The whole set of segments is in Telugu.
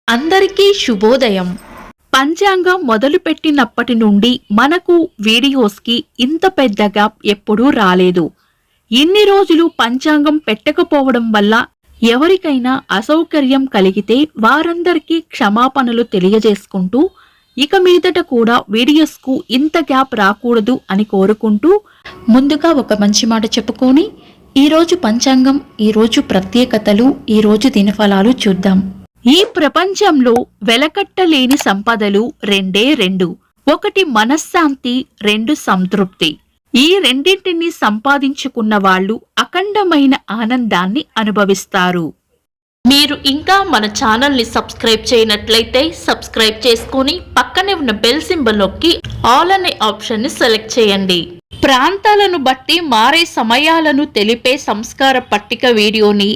అందరికీ శుభోదయం. పంచాంగం మొదలుపెట్టినప్పటి నుండి మనకు వీడియోస్కి ఇంత పెద్ద గ్యాప్ ఎప్పుడూ రాలేదు. ఇన్ని రోజులు పంచాంగం పెట్టకపోవడం వల్ల ఎవరికైనా అసౌకర్యం కలిగితే వారందరికీ క్షమాపణలు తెలియజేసుకుంటూ ఇక మీదట కూడా వీడియోస్కు ఇంత గ్యాప్ రాకూడదు అని కోరుకుంటూ ముందుగా ఒక మంచి మాట చెప్పుకొని ఈరోజు పంచాంగం, ఈరోజు ప్రత్యేకతలు, ఈరోజు దినఫలాలు చూద్దాం. ఈ ప్రపంచంలో వెలకట్టలేని సంపదలు రెండే రెండు. ఒకటి మనశ్శాంతి, రెండు సంతృప్తి. ఈ రెండింటిని సంపాదించుకున్న వాళ్ళు అఖండమైన ఆనందాన్ని అనుభవిస్తారు. మీరు ఇంకా మన ఛానల్ని సబ్స్క్రైబ్ చేయనట్లయితే సబ్స్క్రైబ్ చేసుకుని పక్కనే ఉన్న బెల్ సింబల్ నొక్కి ఆల్ అనే ఆప్షన్ని సెలెక్ట్ చేయండి. ప్రాంతాలను బట్టి మారే సమయాలను తెలిపే సంస్కార పట్టిక వీడియోని,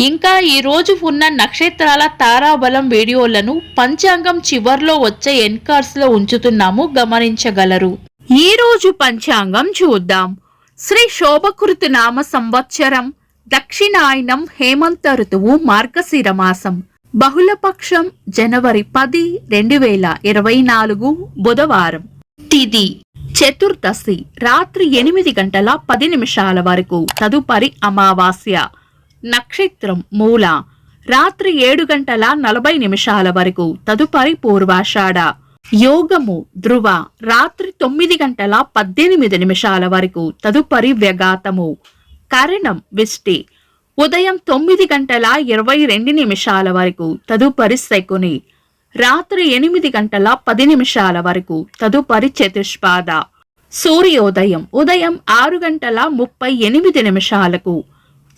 ఇంకా ఈ రోజు ఉన్న నక్షత్రాల తారాబలం వీడియోలను పంచాంగం చివర్లో వచ్చే ఎన్కార్స్ లో ఉంచుతున్నాము, గమనించగలరు. ఈ రోజు పంచాంగం చూద్దాం. శ్రీ శోభకృతు నామ సంవత్సరం, దక్షిణాయనం, హేమంత ఋతువు, మార్గశిర మాసం, బహుళపక్షం, జనవరి 10, 2024, బుధవారం. తిథి చతుర్దశి, రాత్రి 8:10 వరకు, తదుపరి అమావాస్య. నక్షత్రం మూల, రాత్రి 7:40 వరకు, తదుపరి పూర్వాషాఢ. యోగము ధ్రువ, రాత్రి 9:18 వరకు, తదుపరి వ్యగాతము. కరణం విష్టి, ఉదయం 9:22 వరకు, తదుపరి శకుని. రాత్రి 8:10 వరకు, తదుపరి చతుష్పాద. సూర్యోదయం ఉదయం 6:38,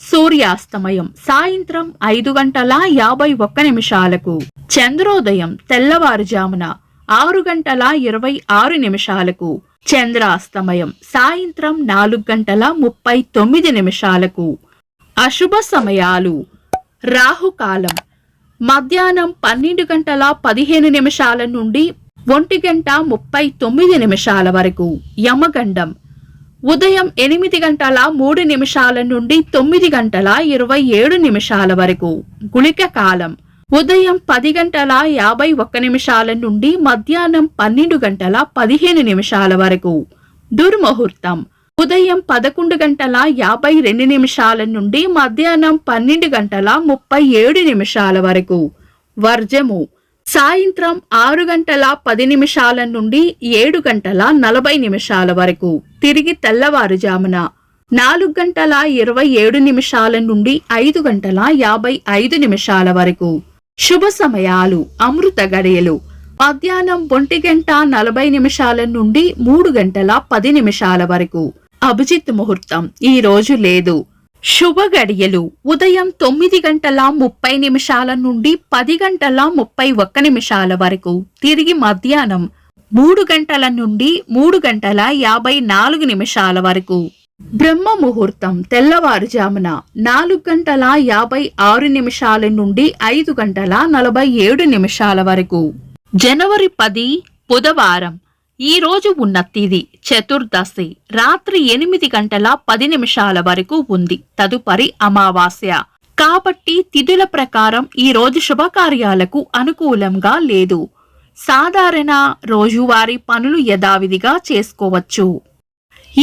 సూర్యాస్తమయం సాయంత్రం 5:51. చంద్రోదయం తెల్లవారుజామున 6:26, చంద్రాస్తమయం సాయంత్రం 4:39. అశుభ సమయాలు: రాహుకాలం మధ్యాహ్నం 12:15 నుండి 1:39 వరకు, యమగండం ఉదయం 8:03 నుండి 9:27 వరకు, గుళిక కాలం ఉదయం 10:51 నుండి మధ్యాహ్నం 12:15 వరకు, దుర్ముహూర్తం ఉదయం 11:52 నుండి మధ్యాహ్నం 12:37 వరకు, వర్జము సాయంత్రం 6:10 నుండి 7:40 వరకు, తిరిగి తెల్లవారుజామున 4:27 నుండి 5:55 వరకు. శుభ సమయాలు: అమృత గడియలు మధ్యాహ్నం 1:40 నుండి 3:10 వరకు. అభిజిత్ ముహూర్తం ఈ రోజు లేదు. శుభ గడియలు ఉదయం 9:30 నుండి 10:31 వరకు, తిరిగి మధ్యాహ్నం 3 గంటల నుండి 3:54 వరకు. బ్రహ్మ ముహూర్తం తెల్లవారుజామున 4:56 నుండి 5:47 వరకు. జనవరి 10, బుధవారం. ఈ రోజు ఉన్న తిథి చతుర్దశి, రాత్రి 8:10 వరకు ఉంది, తదుపరి అమావాస్య. కాబట్టి తిథుల ప్రకారం ఈ రోజు శుభకార్యాలకు అనుకూలంగా లేదు. సాధారణ రోజువారీ పనులు యథావిధిగా చేసుకోవచ్చు.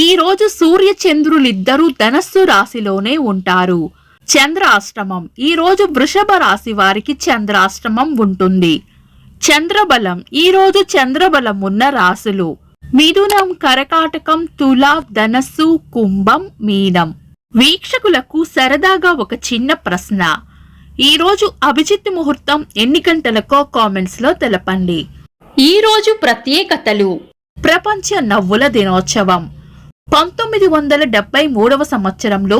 ఈ రోజు సూర్య చంద్రులిద్దరూ ధనస్సు రాశిలోనే ఉంటారు. చంద్రాష్టమం ఈ రోజు వృషభ రాశి వారికి చంద్రాష్టమం ఉంటుంది. చంద్రబలం ఈ రోజు చంద్రబలం ఉన్న రాశులు మిథునం, కరకాటకం, తుల, ధనస్సు, కుంభం, మీనం. వీక్షకులకు సరదాగా ఒక చిన్న ప్రశ్న: ఈ రోజు అభిజిత్ ముహూర్తం ఎన్ని గంటలకో కామెంట్స్ లో తెలపండి. ఈ రోజు ప్రత్యేకతలు: ప్రపంచ నవ్వుల దినోత్సవం. 1973వ సంవత్సరంలో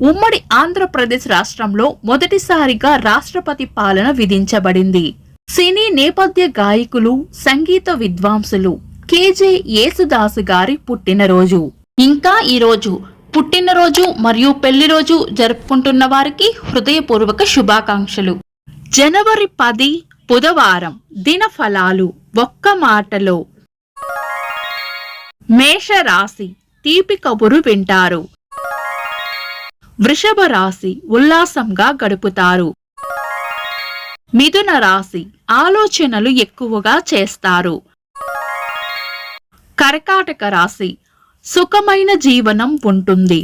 ఉమ్మడి ఆంధ్రప్రదేశ్ రాష్ట్రంలో మొదటిసారిగా రాష్ట్రపతి పాలన విధించబడింది. సినీ నేపథ్య గాయకులు, సంగీత విద్వాంసులు కేజే యేసుదాసు గారి పుట్టినరోజు. ఇంకా ఈరోజు పుట్టినరోజు మరియు పెళ్లిరోజు జరుపుకుంటున్న వారికి హృదయపూర్వక శుభాకాంక్షలు. జనవరి 10, బుధవారం. దిన ఫలాలు ఒక్క మాటలో: మేషరాశి తీపి కబురు వింటారు. వృషభ రాశి ఉల్లాసంగా గడుపుతారు. మిథున రాశి ఆలోచనలు ఎక్కువగా చేస్తారు. కర్కాటక రాశి సుఖమైన జీవనం ఉంటుంది.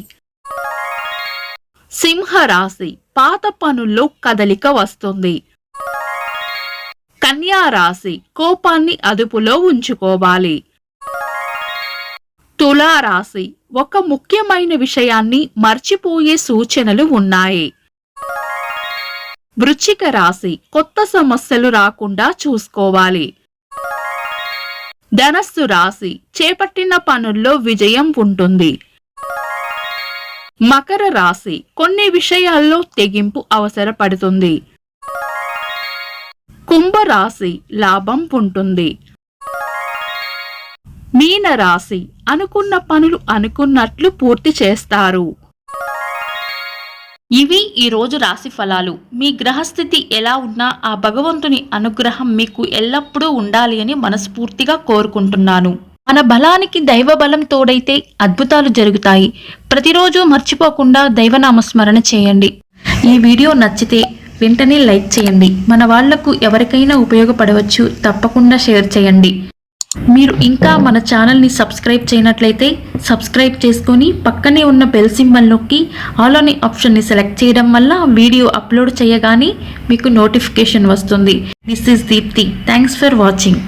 సింహ రాశి పాత పనుల్లో కదలిక వస్తుంది. కన్యా రాశి కోపాన్ని అదుపులో ఉంచుకోవాలి. తులా రాశి ఒక ముఖ్యమైన విషయాన్ని మర్చిపోయే సూచనలు ఉన్నాయి. వృశ్చిక రాశి కొత్త సమస్యలు రాకుండా చూసుకోవాలి. ధనస్సు రాశి చేపట్టిన పనుల్లో విజయం ఉంటుంది. మకర రాశి కొన్ని విషయాల్లో తెగింపు అవసరపడుతుంది. కుంభరాశి లాభం ఉంటుంది. మీన రాశి అనుకున్న పనులు అనుకున్నట్లు పూర్తి చేస్తారు. ఇవి ఈ రోజు రాశి ఫలాలు. మీ గ్రహస్థితి ఎలా ఉన్నా ఆ భగవంతుని అనుగ్రహం మీకు ఎల్లప్పుడూ ఉండాలి అని మనస్ఫూర్తిగా కోరుకుంటున్నాను. మన బలానికి దైవ బలం తోడైతే అద్భుతాలు జరుగుతాయి. ప్రతిరోజు మర్చిపోకుండా దైవనామస్మరణ చేయండి. ఈ వీడియో నచ్చితే వెంటనే లైక్ చేయండి. మన వాళ్లకు ఎవరికైనా ఉపయోగపడవచ్చు. తప్పకుండా షేర్ చేయండి. మీరు ఇంకా మన ఛానల్ని సబ్స్క్రైబ్ చేయనట్లయితే సబ్స్క్రైబ్ చేసుకొని పక్కనే ఉన్న బెల్ సింబల్ నొక్కి ఆల్ అనే ఆప్షన్ని సెలెక్ట్ చేయడం వల్ల వీడియో అప్లోడ్ చేయగానే మీకు నోటిఫికేషన్ వస్తుంది. This is Deepti. Thanks for watching.